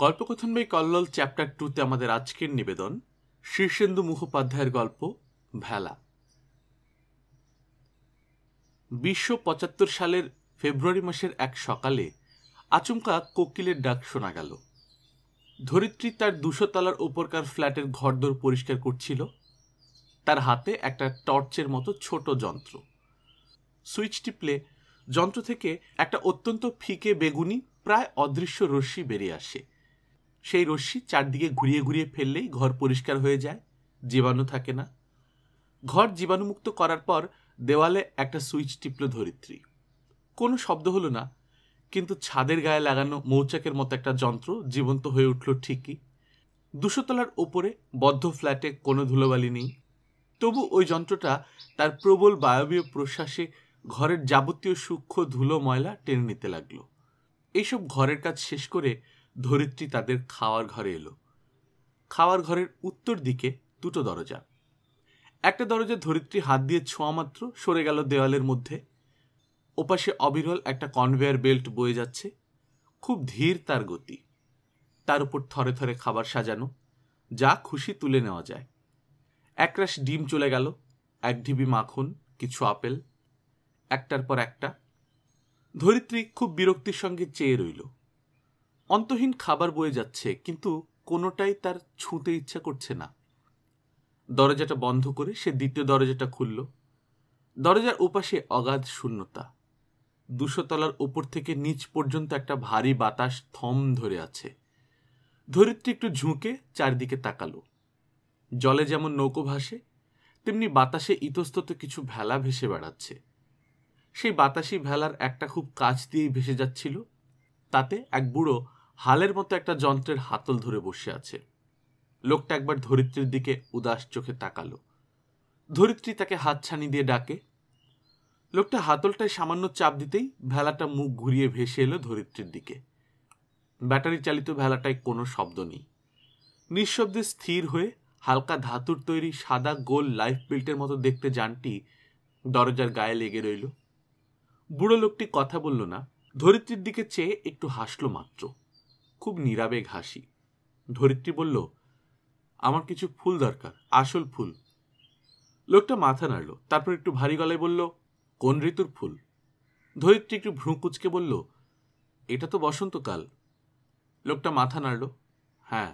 গল্পকথন by Kallol chapter 2-তে আমাদের আজকের নিবেদন শীর্ষেন্দু মুখোপাধ্যায়ের গল্প ভেলা। 1975 সালের ফেব্রুয়ারি মাসের এক সকালে আচমকা কোকিলের ডাক শোনা গেল। ধরিত্রী তার 200 তলার উপরকার ফ্ল্যাটের ঘরদোর পরিষ্কার করছিল। তার হাতে একটা টর্চের মতো ছোট যন্ত্র। সুইচ টিপলে যন্ত্র থেকে একটা অত্যন্ত ফিকে বেগুনি প্রায় অদৃশ্য রশ্মি বেরিয়ে আসে। সেই রশ্মি চারদিকে ঘুরিয়ে ঘুরিয়ে ফেললেই ঘর পরিষ্কার হয়ে যায়, জীবাণু থাকে না। ঘর জীবাণুমুক্ত করার পর দেওয়ালে একটা সুইচ টিপল ধরিত্রী। কোনো শব্দ হলো না, কিন্তু ছাদের গায়ে লাগানো মৌচাকের মতো একটা যন্ত্র জীবন্ত হয়ে উঠল ঠিকই। 200 তলার ওপরে বদ্ধ ফ্ল্যাটে কোনো ধুলোবালি নেই, তবু ওই যন্ত্রটা তার প্রবল বায়বীয় প্রশ্বাসে ঘরের যাবতীয় সূক্ষ্ম ধুলো ময়লা টেনে নিতে লাগলো। এইসব ঘরের কাজ শেষ করে ধরিত্রী তাদের খাওয়ার ঘরে এলো। খাওয়ার ঘরের উত্তর দিকে দুটো দরজা। একটা দরজা ধরিত্রী হাত দিয়ে ছোঁয়া মাত্র সরে গেল দেওয়ালের মধ্যে। ওপাশে অবিরল একটা কনভেয়ার বেল্ট বয়ে যাচ্ছে, খুব ধীর তার গতি। তার উপর থরে থরে খাবার সাজানো, যা খুশি তুলে নেওয়া যায়। একরাশ ডিম চলে গেল, এক ঢিবি মাখন, কিছু আপেল, একটার পর একটা। ধরিত্রী খুব বিরক্তির সঙ্গে চেয়ে রইল। অন্তহীন খাবার বয়ে যাচ্ছে, কিন্তু কোনোটাই তার ছুঁতে ইচ্ছা করছে না। দরজাটা বন্ধ করে সে দ্বিতীয় দরজাটা খুলল। দরজার ওপাশে অগাধ শূন্যতা। 200 তলার ওপর থেকে নিচ পর্যন্ত একটা ভারী বাতাস থম ধরে আছে। ধরিত্রী একটু ঝুঁকে চারদিকে তাকালো। জলে যেমন নৌকো ভাসে, তেমনি বাতাসে ইতস্তত কিছু ভেলা ভেসে বেড়াচ্ছে। সেই বাতাসি ভেলার একটা খুব কাছ দিয়েই ভেসে যাচ্ছিল। তাতে এক বুড়ো হালের মতো একটা যন্ত্রের হাতল ধরে বসে আছে। লোকটা একবার ধরিত্রীর দিকে উদাস চোখে তাকালো। ধরিত্রী তাকে হাতছানি দিয়ে ডাকে। লোকটা হাতলটায় সামান্য চাপ দিতেই ভেলাটা মুখ ঘুরিয়ে ভেসে এলো ধরিত্রীর দিকে। ব্যাটারি চালিত ভেলাটায় কোনো শব্দ নেই। নিঃশব্দে স্থির হয়ে হালকা ধাতুর তৈরি সাদা গোল লাইফ বেল্টের মতো দেখতে যানটি দরজার গায়ে লেগে রইল। বুড়ো লোকটি কথা বলল না, ধরিত্রীর দিকে চেয়ে একটু হাসলো মাত্র, খুব নিরাবেগ হাসি। ধরিত্রী বলল, আমার কিছু ফুল দরকার, আসল ফুল। লোকটা মাথা নাড়ল, তারপর একটু ভারী গলায় বলল, কোন ঋতুর ফুল? ধরিত্রী একটু ভ্রু কুচকে বলল, এটা তো বসন্তকাল। লোকটা মাথা নাড়ল, হ্যাঁ,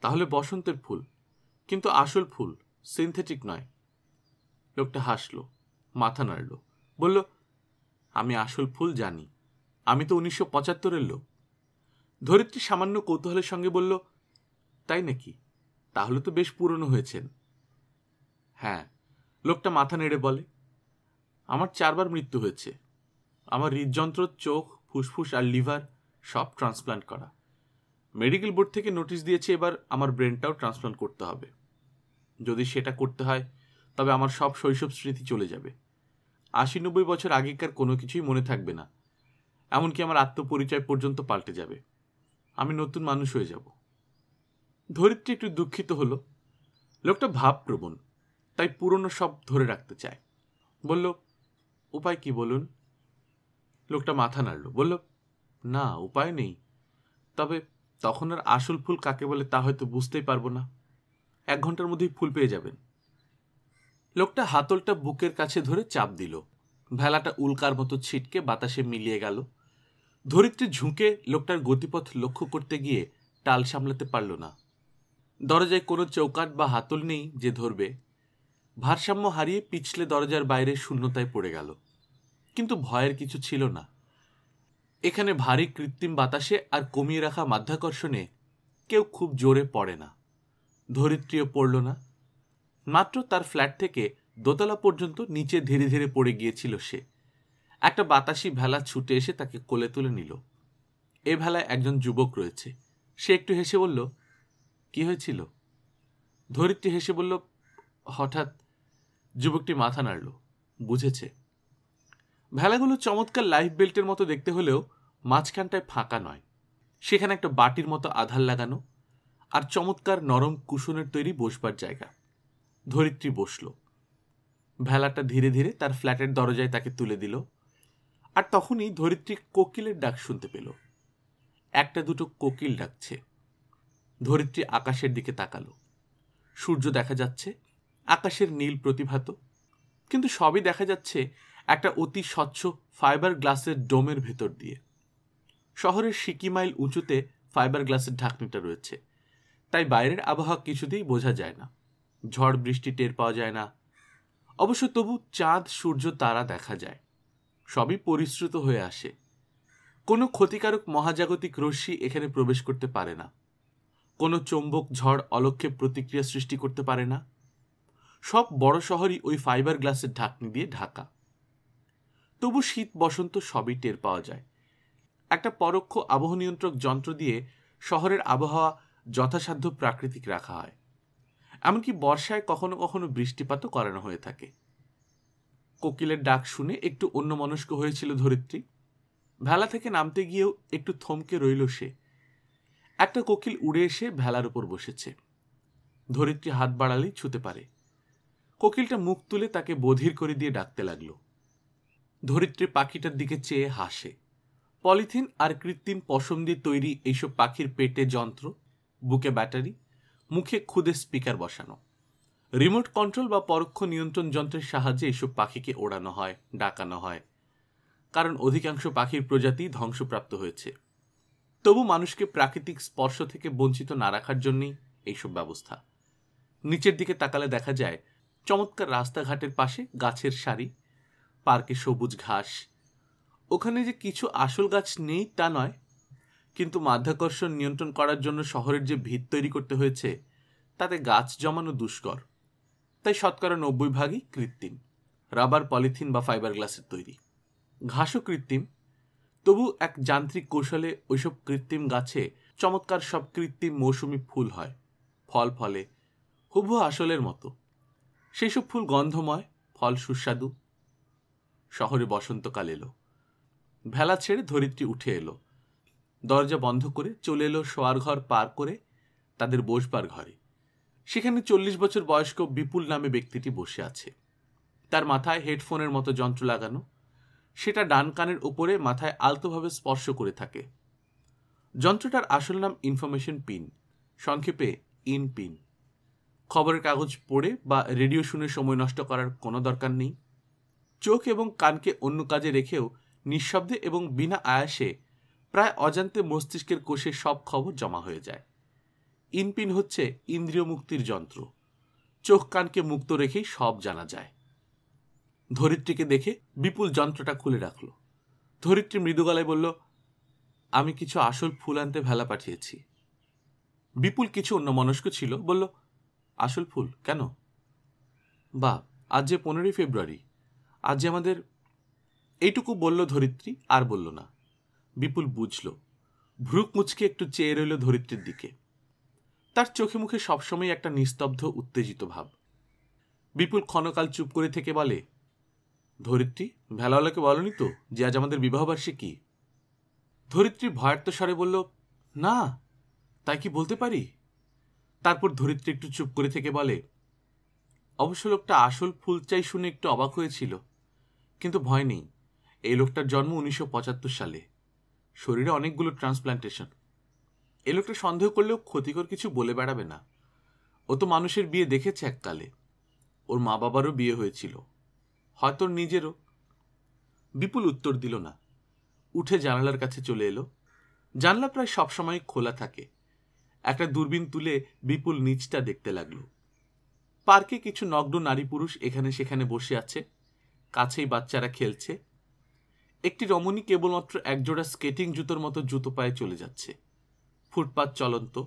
তাহলে বসন্তের ফুল, কিন্তু আসল ফুল, সিনথেটিক নয়। লোকটা হাসল, মাথা নাড়ল, বলল, আমি আসল ফুল জানি, আমি তো 1975-এর লোক। ধরিত্রী সামান্য কৌতূহলের সঙ্গে বলল, তাই নাকি? তাহলে তো বেশ পুরনো হয়েছেন। হ্যাঁ, লোকটা মাথা নেড়ে বলে, আমার 4 বার মৃত্যু হয়েছে। আমার হৃদযন্ত্র, চোখ, ফুসফুস আর লিভার সব ট্রান্সপ্লান্ট করা। মেডিকেল বোর্ড থেকে নোটিশ দিয়েছে এবার আমার ব্রেনটাও ট্রান্সপ্লান্ট করতে হবে। যদি সেটা করতে হয় তবে আমার সব শৈশব স্মৃতি চলে যাবে। 80-90 বছর আগেকার কোনো কিছুই মনে থাকবে না। এমনকি আমার আত্মপরিচয় পর্যন্ত পাল্টে যাবে। আমি নতুন মানুষ হয়ে যাব। ধরিত্রী একটু দুঃখিত হলো। লোকটা ভাবপ্রবণ, তাই পুরনো সব ধরে রাখতে চায়। বলল, উপায় কি বলুন? লোকটা মাথা নাড়ল, বলল, না, উপায় নেই, তবে তখন আর আসল ফুল কাকে বলে তা হয়তো বুঝতেই পারবো না। 1 ঘন্টার মধ্যেই ফুল পেয়ে যাবেন। লোকটা হাতলটা বুকের কাছে ধরে চাপ দিল। ভেলাটা উল্কার মতো ছিটকে বাতাসে মিলিয়ে গেল। ধরিত্রী ঝুঁকে লোকটার গতিপথ লক্ষ্য করতে গিয়ে টাল সামলাতে পারল না। দরজায় কোনো চৌকাঠ বা হাতল নেই যে ধরবে। ভারসাম্য হারিয়ে পিছলে দরজার বাইরে শূন্যতায় পড়ে গেল। কিন্তু ভয়ের কিছু ছিল না। এখানে ভারী কৃত্রিম বাতাসে আর কমিয়ে রাখা মাধ্যাকর্ষণে কেউ খুব জোরে পড়ে না। ধরিত্রীও পড়ল না। মাত্র তার ফ্ল্যাট থেকে দোতলা পর্যন্ত নিচে ধীরে ধীরে পড়ে গিয়েছিল সে। একটা বাতাসি ভেলা ছুটে এসে তাকে কোলে তুলে নিল। এ ভেলায় একজন যুবক রয়েছে। সে একটু হেসে বলল, কি হয়েছিল? ধরিত্রী হেসে বলল, হঠাৎ। যুবকটি মাথা নাড়ল, বুঝেছে। ভেলাগুলো চমৎকার লাইফ বেল্টের মতো দেখতে হলেও মাঝখানটায় ফাঁকা নয়। সেখানে একটা বাটির মতো আধার লাগানো আর চমৎকার নরম কুশনের তৈরি বসবার জায়গা। ধরিত্রী বসল। ভেলাটা ধীরে ধীরে তার ফ্ল্যাটের দরজায় তাকে তুলে দিল। আর তখনই ধরিত্রী কোকিলের ডাক শুনতে পেল। একটা দুটো কোকিল ডাকছে। ধরিত্রী আকাশের দিকে তাকালো। সূর্য দেখা যাচ্ছে, আকাশের নীল প্রতিভাত, কিন্তু সবই দেখা যাচ্ছে একটা অতি স্বচ্ছ ফাইবার গ্লাসের ডোমের ভেতর দিয়ে। শহরের সিকি মাইল উঁচুতে ফাইবার গ্লাসের ঢাকনিটা রয়েছে, তাই বাইরের আবহাওয়া কিছুতেই বোঝা যায় না। ঝড় বৃষ্টি টের পাওয়া যায় না। অবশ্য তবু চাঁদ, সূর্য, তারা দেখা যায়। সবই পরিশ্রুত হয়ে আসে। কোনো ক্ষতিকারক মহাজাগতিক রশ্মি এখানে প্রবেশ করতে পারে না। কোনো চৌম্বক ঝড় অলক্ষ্যে প্রতিক্রিয়া সৃষ্টি করতে পারে না। সব বড় শহরই ওই ফাইবার গ্লাসের ঢাকনি দিয়ে ঢাকা। তবু শীত বসন্ত সবই টের পাওয়া যায়। একটা পরোক্ষ আবহাওয়া নিয়ন্ত্রক যন্ত্র দিয়ে শহরের আবহাওয়া যথাসাধ্য প্রাকৃতিক রাখা হয়। এমনকি বর্ষায় কখনো কখনো বৃষ্টিপাতও করানো হয়ে থাকে। কোকিলের ডাক শুনে একটু অন্যমনস্ক হয়েছিল ধরিত্রী। ভেলা থেকে নামতে গিয়েও একটু থমকে রইল সে। একটা কোকিল উড়ে এসে ভেলার উপর বসেছে। ধরিত্রী হাত বাড়ালেই ছুতে পারে। কোকিলটা মুখ তুলে তাকে বধির করে দিয়ে ডাকতে লাগলো। ধরিত্রী পাখিটার দিকে চেয়ে হাসে। পলিথিন আর কৃত্রিম পশম দিয়ে তৈরি এইসব পাখির পেটে যন্ত্র, বুকে ব্যাটারি, মুখে খুদে স্পিকার বসানো। রিমোট কন্ট্রোল বা পরোক্ষ নিয়ন্ত্রণ যন্ত্রের সাহায্যে এইসব পাখিকে ওড়ানো হয়, ডাকানো হয়। কারণ অধিকাংশ পাখির প্রজাতি ধ্বংসপ্রাপ্ত হয়েছে। তবু মানুষকে প্রাকৃতিক স্পর্শ থেকে বঞ্চিত না রাখার জন্যই এইসব ব্যবস্থা। নিচের দিকে তাকালে দেখা যায় চমৎকার রাস্তাঘাটের পাশে গাছের সারি, পার্কে সবুজ ঘাস। ওখানে যে কিছু আসল গাছ নেই তা নয়, কিন্তু মাধ্যাকর্ষণ নিয়ন্ত্রণ করার জন্য শহরের যে ভিত তৈরি করতে হয়েছে তাতে গাছ জমানো দুষ্কর। তাই 90% কৃত্রিম, রাবার, পলিথিন বা ফাইবার গ্লাসের তৈরি। ঘাসও কৃত্রিম, তবু এক যান্ত্রিক কৌশলে ওইসব কৃত্রিম গাছে চমৎকার সব কৃত্রিম মৌসুমি ফুল হয়, ফল ফলে হুবহু আসলের মতো। সেই সব ফুল গন্ধময়, ফল সুস্বাদু। শহরে বসন্তকাল এলো। ভেলা ছেড়ে ধরিত্রী উঠে এলো। দরজা বন্ধ করে চলে এলো শোয়ার ঘর পার করে তাদের বসবার ঘরে। সেখানে 40 বছর বয়স্ক বিপুল নামে ব্যক্তিটি বসে আছে। তার মাথায় হেডফোনের মতো যন্ত্র লাগানো। সেটা ডান কানের উপরে মাথায় আলতোভাবে স্পর্শ করে থাকে। যন্ত্রটার আসল নাম ইনফরমেশন পিন, সংক্ষেপে ইন পিন। খবরের কাগজ পড়ে বা রেডিও শুনে সময় নষ্ট করার কোনো দরকার নেই। চোখ এবং কানকে অন্য কাজে রেখেও নিঃশব্দে এবং বিনা আয়াসে প্রায় অজান্তে মস্তিষ্কের কোষে সব খবর জমা হয়ে যায়। ইনপিন হচ্ছে ইন্দ্রিয় মুক্তির যন্ত্র। চোখ কানকে মুক্ত রেখেই সব জানা যায়। ধরিত্রীকে দেখে বিপুল যন্ত্রটা খুলে রাখল। ধরিত্রী মৃদু গলায় বলল, আমি কিছু আসল ফুল আনতে ভেলা পাঠিয়েছি। বিপুল কিছু অন্যমনস্ক ছিল, বলল, আসল ফুল কেন? বা আজ যে 15 ফেব্রুয়ারি, আজ যে আমাদের। এইটুকু বলল ধরিত্রী, আর বলল না। বিপুল বুঝল। ভ্রুক মুচকে একটু চেয়ে রইল ধরিত্রীর দিকে। তার চোখে মুখে সবসময় একটা নিস্তব্ধ উত্তেজিত ভাব। বিপুল ক্ষণকাল চুপ করে থেকে বলে, ধরিত্রী, ভেলাওয়ালাকে বলনি তো যে আজ আমাদের বিবাহবার্ষিকী? ধরিত্রী ভয়ার্ত স্বরে বলল, না, তাই কি বলতে পারি? তারপর ধরিত্রী একটু চুপ করে থেকে বলে, অবশ্য লোকটা আসল ফুল চাই শুনে একটু অবাক হয়েছিল, কিন্তু ভয় নেই। এই লোকটার জন্ম 1975 সালে। শরীরে অনেকগুলো ট্রান্সপ্লান্টেশন। এই লোকটা সন্দেহ করলেও ক্ষতিকর কিছু বলে বেড়াবে না। ও তো মানুষের বিয়ে দেখেছে এককালে। ওর মা বাবারও বিয়ে হয়েছিল, হয়তো নিজেরও। বিপুল উত্তর দিল না। উঠে জানালার কাছে চলে এলো। জানলা প্রায় সবসময় খোলা থাকে। একটা দূরবীন তুলে বিপুল নিচটা দেখতে লাগলো। পার্কে কিছু নগ্ন নারী পুরুষ এখানে সেখানে বসে আছে। কাছেই বাচ্চারা খেলছে। একটি রমণী কেবলমাত্র একজোড়া স্কেটিং জুতোর মতো জুতো পায়ে চলে যাচ্ছে। ফুটপাত চলন্ত।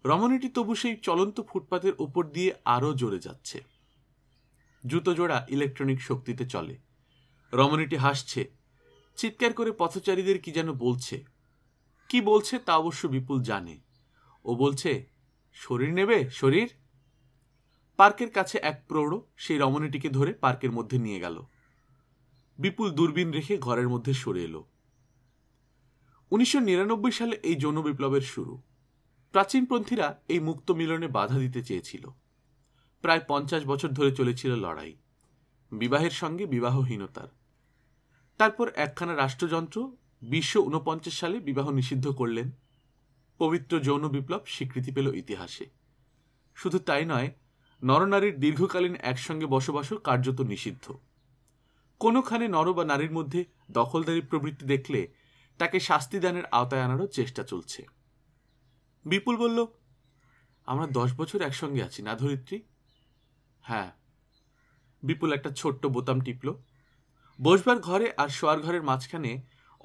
রমণীটি তবু সেই চলন্ত ফুটপাতের উপর দিয়ে আরো জোরে যাচ্ছে। জুতো জোড়া ইলেকট্রনিক শক্তিতে চলে। রমণীটি হাসছে, চিৎকার করে পথচারীদের কি যেন বলছে। কি বলছে তা অবশ্য বিপুল জানে। ও বলছে, শরীর নেবে, শরীর। পার্কের কাছে এক প্রৌঢ় সেই রমণীটিকে ধরে পার্কের মধ্যে নিয়ে গেল। বিপুল দূরবীন রেখে ঘরের মধ্যে সরে এলো। 1999 সালে এই যৌন বিপ্লবের শুরু। প্রাচীনপন্থীরা এই মুক্ত মিলনে বাধা দিতে চেয়েছিল। প্রায় 50 বছর ধরে চলেছিল লড়াই, বিবাহের সঙ্গে বিবাহহীনতার। তারপর একখানা রাষ্ট্রযন্ত্র 1949 সালে বিবাহ নিষিদ্ধ করলেন। পবিত্র যৌন বিপ্লব স্বীকৃতি পেল ইতিহাসে। শুধু তাই নয়, নরনারীর দীর্ঘকালীন একসঙ্গে বসবাসও কার্যত নিষিদ্ধ। কোনোখানে নর বা নারীর মধ্যে দখলদারি প্রবৃত্তি দেখলে তাকে শাস্তিদানের আওতায় আনারও চেষ্টা চলছে। বিপুল বলল, আমরা 10 বছর একসঙ্গে আছি না ধরিত্রী? হ্যাঁ। বিপুল একটা ছোট্ট বোতাম টিপল। বসবার ঘরে আর শোয়ার ঘরের মাঝখানে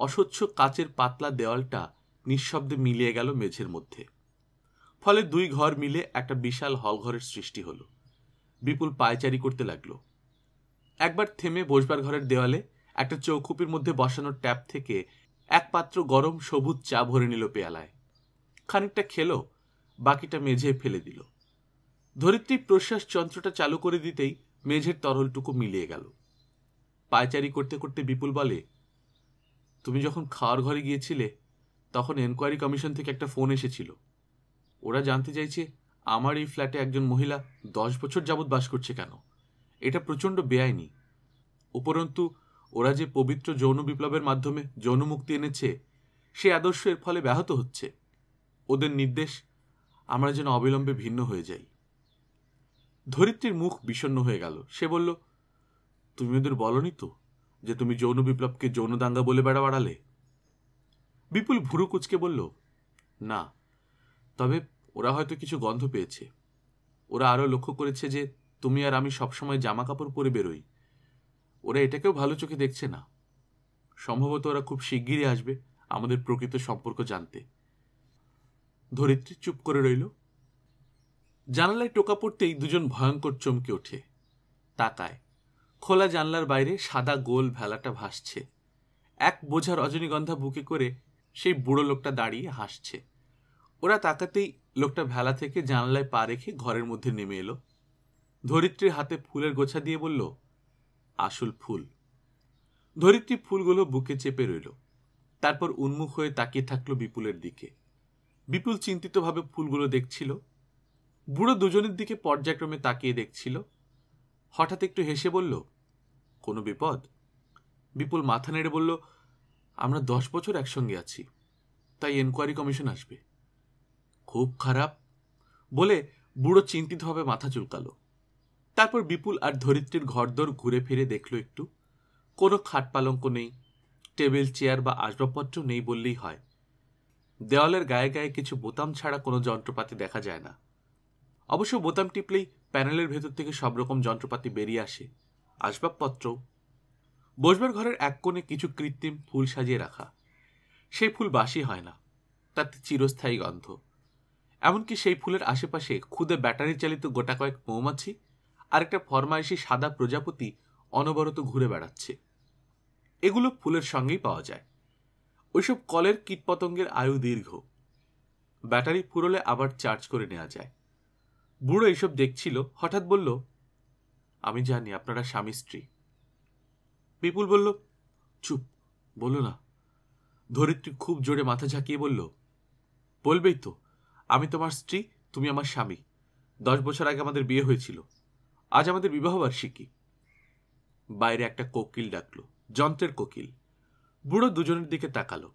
অস্বচ্ছ কাচের পাতলা দেওয়ালটা নিঃশব্দে মিলিয়ে গেল মেঝের মধ্যে। ফলে দুই ঘর মিলে একটা বিশাল হলঘরের সৃষ্টি হলো। বিপুল পায়চারি করতে লাগলো। একবার থেমে বসবার ঘরের দেওয়ালে একটা চৌকুপির মধ্যে বসানো ট্যাপ থেকে এক পাত্র গরম সবুজ চা ভরে নিল পেয়ালায়। খানিকটা খেলো, বাকিটা মেঝে ফেলে দিল। ধরিত্রী প্রশ্বাস যন্ত্রটা চালু করে দিতেই মেঝের তরলটুকু মিলিয়ে গেল। পায়চারি করতে করতে বিপুল বলে, তুমি যখন খাওয়ার ঘরে গিয়েছিলে তখন এনকোয়ারি কমিশন থেকে একটা ফোন এসেছিল। ওরা জানতে চাইছে আমার এই ফ্ল্যাটে একজন মহিলা 10 বছর যাবৎ বাস করছে কেন। এটা প্রচণ্ড বেআইনি। উপরন্তু ওরা যে পবিত্র যৌন বিপ্লবের মাধ্যমে যৌন মুক্তি এনেছে, সে আদর্শ এর ফলে ব্যাহত হচ্ছে। ওদের নির্দেশ আমরা যেন অবিলম্বে ভিন্ন হয়ে যাই। ধরিত্রীর মুখ বিষণ্ণ হয়ে গেল। সে বলল, তুমি ওদের বলনি তো যে তুমি যৌন বিপ্লবকে যৌন দাঙ্গা বলে বাড়ালে? বিপুল ভুরু কুচকে বলল, না, তবে ওরা হয়তো কিছু গন্ধ পেয়েছে। ওরা আরও লক্ষ্য করেছে যে তুমি আর আমি সবসময় জামা কাপড় পরে বেরোই। ওরা এটাকেও ভালো চোখে দেখছে না। সম্ভবত ওরা খুব শিগগিরই আসবে আমাদের প্রকৃত সম্পর্ক জানতে। ধরিত্রী চুপ করে রইল। জানালায় টোকা পড়তেই দুজন ভয়ঙ্কর চমকে ওঠে। তাকায়। খোলা জানলার বাইরে সাদা গোল ভেলাটা ভাসছে। এক বোঝা রজনীগন্ধা বুকে করে সেই বুড়ো লোকটা দাঁড়িয়ে হাসছে। ওরা তাকাতেই লোকটা ভেলা থেকে জানলায় পা রেখে ঘরের মধ্যে নেমে এলো। ধরিত্রীর হাতে ফুলের গোছা দিয়ে বলল, আসল ফুল। ধরিত্রী ফুলগুলো বুকে চেপে রইল। তারপর উন্মুখ হয়ে তাকিয়ে থাকলো বিপুলের দিকে। বিপুল চিন্তিতভাবে ফুলগুলো দেখছিল। বুড়ো দুজনের দিকে পর্যায়ক্রমে তাকিয়ে দেখছিল। হঠাৎ একটু হেসে বলল, কোনো বিপদ? বিপুল মাথা নেড়ে বলল, আমরা 10 বছর একসঙ্গে আছি, তাই এনকোয়ারি কমিশন আসবে। খুব খারাপ বলে বুড়ো চিন্তিতভাবে মাথা চুলকালো। তারপর বিপুল আর ধরিত্রীর ঘরদোর ঘুরে ফিরে দেখল একটু। কোনো খাট পালঙ্ক নেই, টেবিল চেয়ার বা আসবাবপত্র নেই বললেই হয়। দেওয়ালের গায়ে গায়ে কিছু বোতাম ছাড়া কোনো যন্ত্রপাতি দেখা যায় না। অবশ্য বোতাম টিপলেই প্যানেলের ভেতর থেকে সব রকম যন্ত্রপাতি বেরিয়ে আসে, আসবাবপত্রও। বসবার ঘরের এক কোণে কিছু কৃত্রিম ফুল সাজিয়ে রাখা। সেই ফুল বাসি হয় না, তাতে চিরস্থায়ী গন্ধ। এমনকি সেই ফুলের আশেপাশে খুদে ব্যাটারি চালিত গোটা কয়েক মৌমাছি আর একটা ফরমাইশি সাদা প্রজাপতি অনবরত ঘুরে বেড়াচ্ছে। এগুলো ফুলের সঙ্গেই পাওয়া যায়। ওইসব কলের কীটপতঙ্গের আয়ু দীর্ঘ। ব্যাটারি ফুরোলে আবার চার্জ করে নেওয়া যায়। বুড়ো এইসব দেখছিল, হঠাৎ বলল, আমি জানি আপনারা স্বামী স্ত্রী। বিপুল বলল, চুপ, বলো না। ধরিত্রী খুব জোরে মাথা ঝাঁকিয়ে বলল, বলবেই তো, আমি তোমার স্ত্রী, তুমি আমার স্বামী। 10 বছর আগে আমাদের বিয়ে হয়েছিল। আজ আমাদের বিবাহবার্ষিকী। বাইরে একটা কোকিল ডাকলো, যন্ত্রের কোকিল। বুড়ো দুজনের দিকে তাকালো।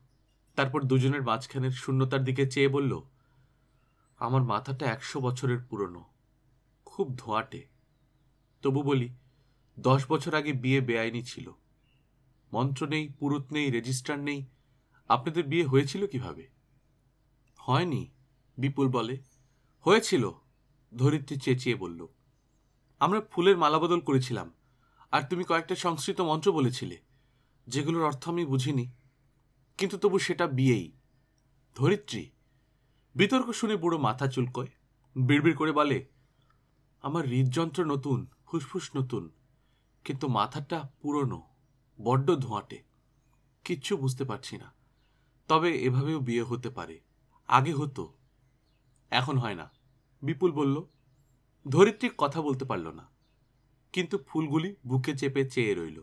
তারপর দুজনের মাঝখানের শূন্যতার দিকে চেয়ে বলল, আমার মাথাটা 100 বছরের পুরনো, খুব ধোঁয়াটে। তবু বলি, 10 বছর আগে বিয়ে বেআইনি ছিল। মন্ত্র নেই, পুরুত নেই, রেজিস্ট্রার নেই। আপনাদের বিয়ে হয়েছিল কিভাবে? হয়নি, বিপুল বলে। হয়েছিল, ধরিত্রী চেঁচিয়ে বলল। আমরা ফুলের মালাবদল করেছিলাম, আর তুমি কয়েকটা সংস্কৃত মন্ত্র বলেছিলে, যেগুলোর অর্থ আমি বুঝিনি, কিন্তু তবু সেটা বিয়েই। ধরিত্রী। বিতর্ক শুনে বুড়ো মাথা চুলকোয়, বিড়বিড় করে বলে, আমার হৃদযন্ত্র নতুন, ফুসফুস নতুন, কিন্তু মাথাটা পুরনো, বড্ড ধোঁয়াটে। কিচ্ছু বুঝতে পারছি না। তবে এভাবেও বিয়ে হতে পারে, আগে হতো, এখন হয় না, বিপুল বলল। ধরিত্রী কথা বলতে পারল না, কিন্তু ফুলগুলি বুকে চেপে চেয়ে রইল।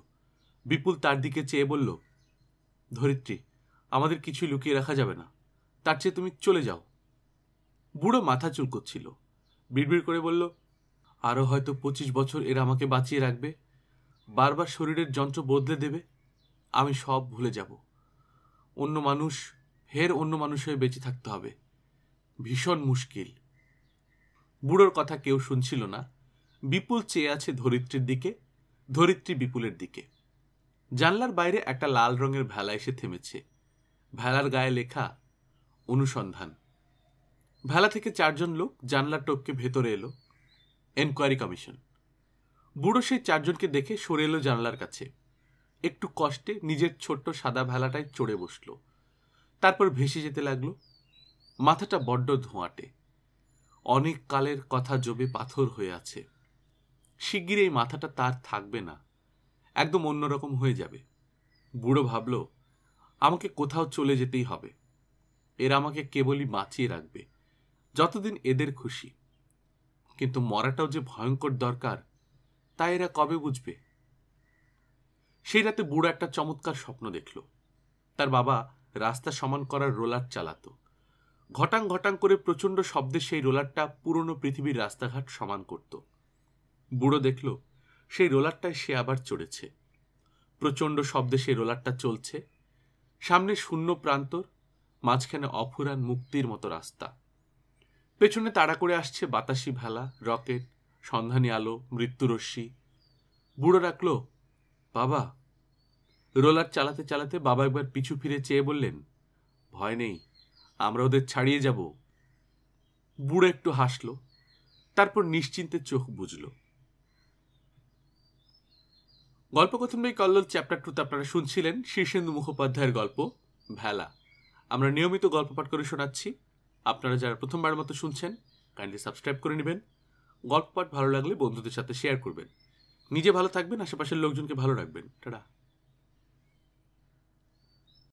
বিপুল তার দিকে চেয়ে বলল, ধরিত্রী, আমাদের কিছু লুকিয়ে রাখা যাবে না, তার চেয়ে তুমি চলে যাও। বুড়ো মাথা চুলকোচ্ছিল, বিড়বিড় করে বলল, আরও হয়তো 25 বছর এরা আমাকে বাঁচিয়ে রাখবে, বারবার শরীরের যন্ত্র বদলে দেবে, আমি সব ভুলে যাব। অন্য মানুষ হয়ে বেঁচে থাকতে হবে। ভীষণ মুশকিল। বুড়োর কথা কেউ শুনছিল না। বিপুল চেয়ে আছে ধরিত্রীর দিকে, ধরিত্রী বিপুলের দিকে। জানলার বাইরে একটা লাল রঙের ভেলা এসে থেমেছে। ভেলার গায়ে লেখা অনুসন্ধান। ভেলা থেকে 4 জন লোক জানলা টপকে ভেতরে এলো। Enquiry commission. বুড়ো সেই 4 জনকে দেখে সরে এলো জানলার কাছে। একটু কষ্টে নিজের ছোট্ট সাদা ভেলাটায় চড়ে বসল। তারপর ভেসে যেতে লাগলো। মাথাটা বড্ড ধোঁয়াটে। অনেক কালের কথা জমে পাথর হয়ে আছে। শিগগির এই মাথাটা তার থাকবে না, একদম অন্যরকম হয়ে যাবে। বুড়ো ভাবল, আমাকে কোথাও চলে যেতেই হবে। এরা আমাকে কেবলই বাঁচিয়ে রাখবে, যতদিন এদের খুশি। কিন্তু মরাটাও যে ভয়ঙ্কর দরকার, তা এরা কবে বুঝবে? সেই রাতে বুড়ো একটা চমৎকার স্বপ্ন দেখল। তার বাবা রাস্তা সমান করার রোলার চালাতো। ঘটাং ঘটাং করে প্রচণ্ড শব্দে সেই রোলারটা পুরনো পৃথিবীর রাস্তাঘাট সমান করত। বুড়ো দেখল সেই রোলারটায় সে আবার চড়েছে। প্রচণ্ড শব্দে সেই রোলারটা চলছে। সামনে শূন্য প্রান্তর, মাঝখানে অফুরান মুক্তির মতো রাস্তা। পেছনে তাড়া করে আসছে বাতাসি ভেলা, রকেট, সন্ধানী আলো, মৃত্যুরশ্মি। বুড়ো ডাকল, বাবা। রোলার চালাতে চালাতে বাবা একবার পিছু ফিরে চেয়ে বললেন, ভয় নেই, আমরা ওদের ছাড়িয়ে যাব। বুড়ো একটু হাসল, তারপর নিশ্চিন্তে চোখ বুঝল। গল্পকথন বই কল্লোল চ্যাপ্টার 2 আপনারা শুনছিলেন শীর্ষেন্দু মুখোপাধ্যায়ের গল্প ভেলা। আমরা নিয়মিত গল্প পাঠ করে শোনাচ্ছি। আপনারা যারা প্রথমবার মতো শুনছেন, কাইন্ডলি সাবস্ক্রাইব করে নেবেন। গল্প পাঠ ভালো লাগলে বন্ধুদের সাথে শেয়ার করবেন। নিজে ভালো থাকবেন, আশেপাশের লোকজনকে ভালো রাখবেন। টাটা।